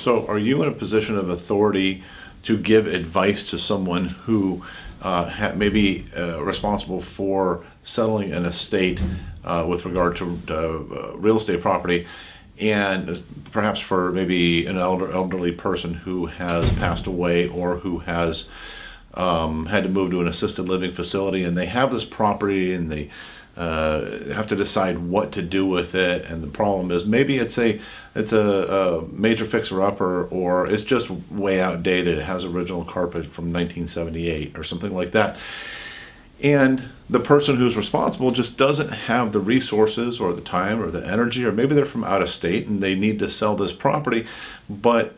So are you in a position of authority to give advice to someone who may be responsible for settling an estate with regard to real estate property, and perhaps for maybe an elderly person who has passed away or who has had to move to an assisted living facility, and they have this property and they have to decide what to do with it, and the problem is maybe it's a major fixer-upper, or it's just way outdated. It has original carpet from 1978 or something like that, and the person who's responsible just doesn't have the resources or the time or the energy, or maybe they're from out of state and they need to sell this property, but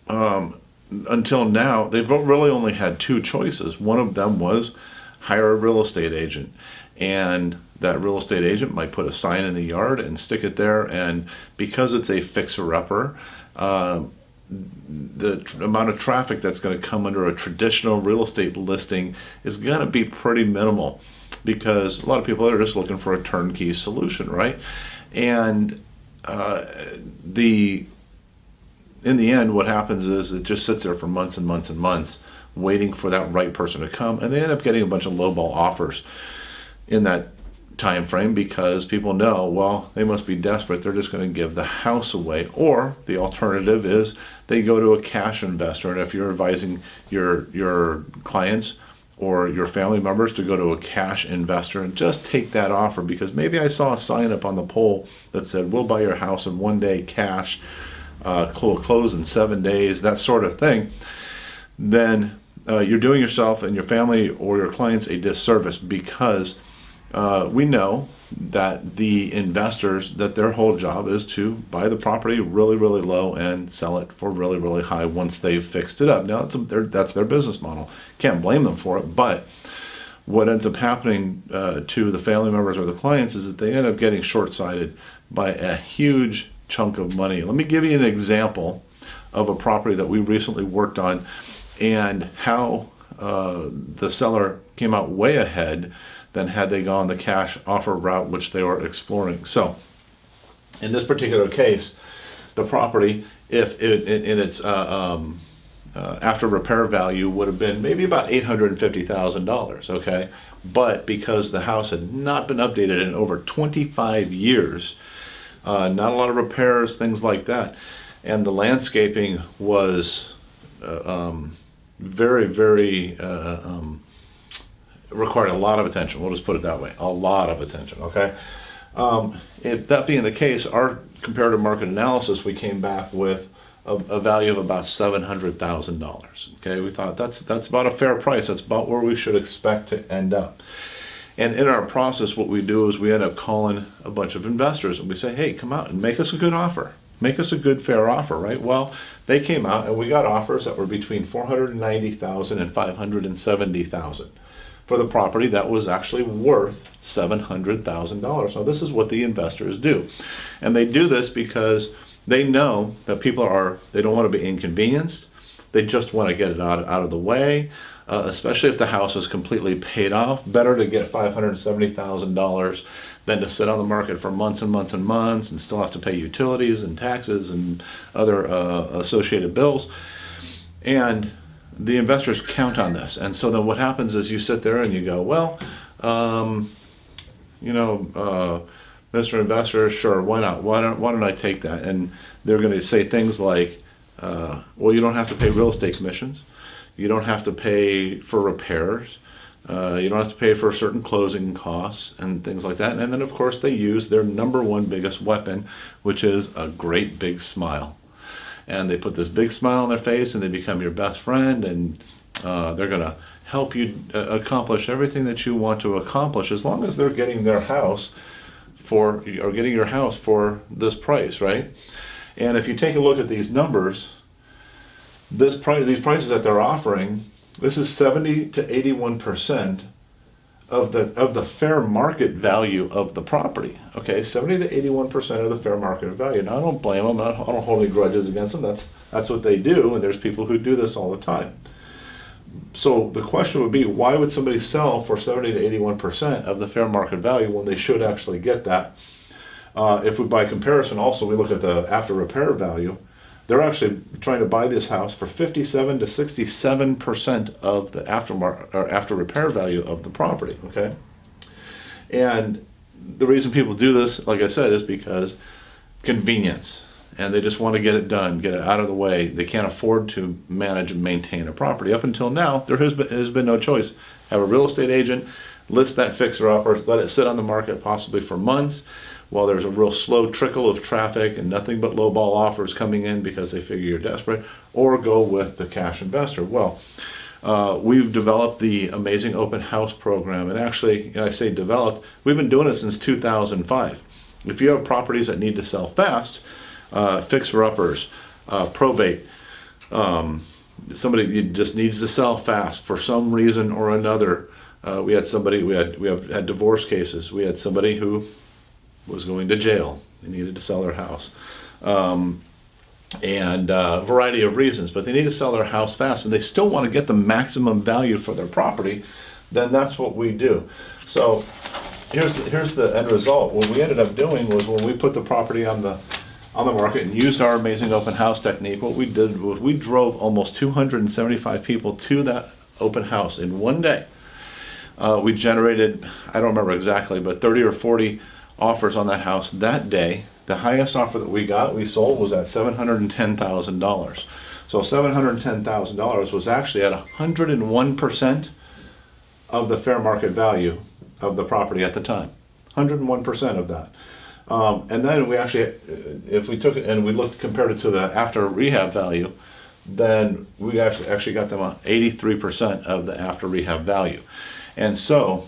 until now they've really only had two choices. One of them was hire a real estate agent, and that real estate agent might put a sign in the yard and stick it there, and because it's a fixer-upper, the amount of traffic that's going to come under a traditional real estate listing is going to be pretty minimal, because a lot of people are just looking for a turnkey solution, right? And in the end, what happens is it just sits there for months and months and months waiting for that right person to come, and they end up getting a bunch of lowball offers in that time frame, because people know, well, they must be desperate, they're just going to give the house away. Or the alternative is they go to a cash investor, and if you're advising your clients or your family members to go to a cash investor and just take that offer, because maybe I saw a sign up on the pole that said, we'll buy your house in 1 day cash, close in 7 days, that sort of thing, then you're doing yourself and your family or your clients a disservice, because we know that the investors, that their whole job is to buy the property really, really low and sell it for really, really high once they've fixed it up. Now, that's their business model. Can't blame them for it, but what ends up happening to the family members or the clients is that they end up getting short-sighted by a huge chunk of money. Let me give you an example of a property that we recently worked on, and how the seller came out way ahead than had they gone the cash offer route, which they were exploring. So in this particular case, the property, if it, in its after repair value would have been maybe about $850,000, okay? But because the house had not been updated in over 25 years, not a lot of repairs, things like that, and the landscaping was very, very required a lot of attention. We'll just put it that way, a lot of attention, okay? If that being the case, our comparative market analysis, we came back with a value of about $700,000, okay? We thought that's about a fair price. That's about where we should expect to end up. And in our process, what we do is we end up calling a bunch of investors, and we say, hey, come out and make us a good offer. Make us a good, fair offer, right? Well, they came out and we got offers that were between $490,000 and $570,000 for the property that was actually worth $700,000. Now, this is what the investors do. And they do this because they know that people they don't want to be inconvenienced. They just want to get it out of the way, especially if the house is completely paid off. Better to get $570,000 than to sit on the market for months and months and months and still have to pay utilities and taxes and other associated bills. And the investors count on this. And so then what happens is you sit there and you go, well, Mr. Investor, sure, why not? Why don't I take that? And they're going to say things like, well, you don't have to pay real estate commissions. You don't have to pay for repairs. You don't have to pay for certain closing costs and things like that. And then, of course, they use their number one biggest weapon, which is a great big smile. And they put this big smile on their face, and they become your best friend, and they're going to help you accomplish everything that you want to accomplish, as long as they're getting your house for this price, right? And if you take a look at these numbers, these prices that they're offering, this is 70 to 81% of the fair market value of the property. Okay, 70 to 81% of the fair market value. Now, I don't blame them. I don't hold any grudges against them. That's what they do, and there's people who do this all the time. So the question would be, why would somebody sell for 70 to 81% of the fair market value when they should actually get that? If we, by comparison, also we look at the after repair value, they're actually trying to buy this house for 57 to 67% of the aftermarket or after repair value of the property. Okay, and the reason people do this, like I said, is because convenience, and they just want to get it done, get it out of the way. They can't afford to manage and maintain a property. Up until now, there has been no choice. Have a real estate agent list that fixer-upper, let it sit on the market possibly for months while there's a real slow trickle of traffic and nothing but lowball offers coming in because they figure you're desperate, or go with the cash investor. Well, we've developed the Amazing Open House program, and actually, I say developed, we've been doing it since 2005. If you have properties that need to sell fast, fixer-uppers, probate, somebody just needs to sell fast for some reason or another. We had divorce cases. We had somebody who was going to jail. They needed to sell their house. And a variety of reasons, but they need to sell their house fast and they still want to get the maximum value for their property, then that's what we do. So here's the end result. What we ended up doing was when we put the property on the market and used our Amazing Open House technique, what we did was we drove almost 275 people to that open house in one day. We generated, I don't remember exactly, but 30 or 40 offers on that house that day. The highest offer that we sold was at $710,000. So $710,000 was actually at 101% of the fair market value of the property at the time. 101% of that. And then we actually, if we took it and we compared it to the after rehab value, then we actually got them on 83% of the after rehab value. And so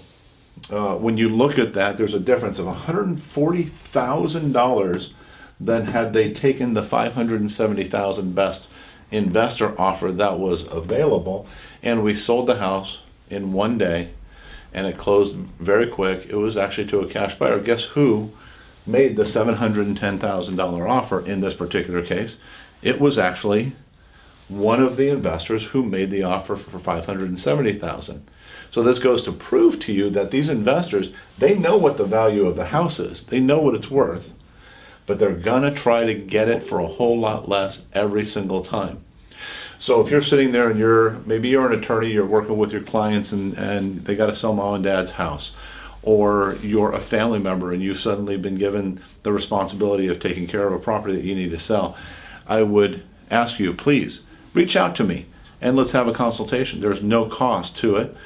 when you look at that, there's a difference of $140,000 than had they taken the $570,000 best investor offer that was available. And we sold the house in one day, and it closed very quick. It was actually to a cash buyer. Guess who made the $710,000 offer in this particular case? It was actually one of the investors who made the offer for $570,000. So this goes to prove to you that these investors, they know what the value of the house is. They know what it's worth, but they're gonna try to get it for a whole lot less every single time. So if you're sitting there and maybe you're an attorney, you're working with your clients and they gotta sell mom and dad's house, or you're a family member and you've suddenly been given the responsibility of taking care of a property that you need to sell, I would ask you, please reach out to me and let's have a consultation. There's no cost to it.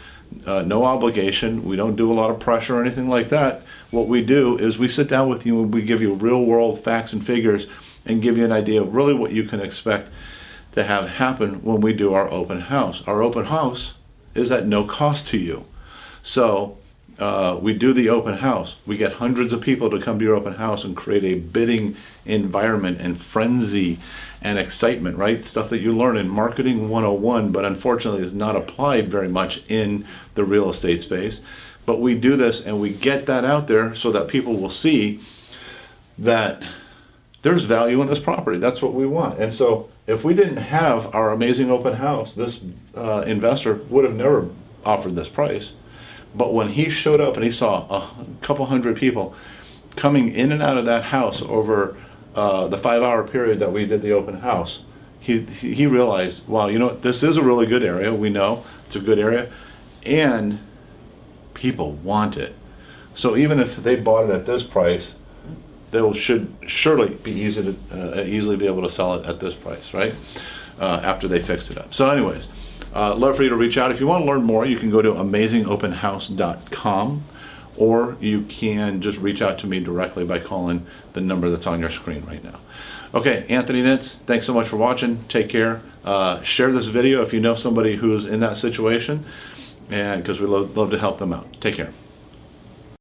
No obligation. We don't do a lot of pressure or anything like that. What we do is we sit down with you and we give you real world facts and figures and give you an idea of really what you can expect to have happen when we do our open house. Our open house is at no cost to you. So we do the open house. We get hundreds of people to come to your open house and create a bidding environment and frenzy and excitement, right? Stuff that you learn in Marketing 101, but unfortunately is not applied very much in the real estate space. But we do this and we get that out there so that people will see that there's value in this property. That's what we want. And so if we didn't have our Amazing Open House, this investor would have never offered this price. But when he showed up and he saw a couple hundred people coming in and out of that house over the 5-hour period that we did the open house, he realized, wow, you know what, this is a really good area. We know it's a good area, and people want it. So even if they bought it at this price, they should surely be easily be able to sell it at this price, right? After they fixed it up. So anyways, love for you to reach out. If you want to learn more, you can go to amazingopenhouse.com, or you can just reach out to me directly by calling the number that's on your screen right now. Okay, Anthony Nitz, thanks so much for watching. Take care. Share this video if you know somebody who's in that situation, and because we love to help them out. Take care.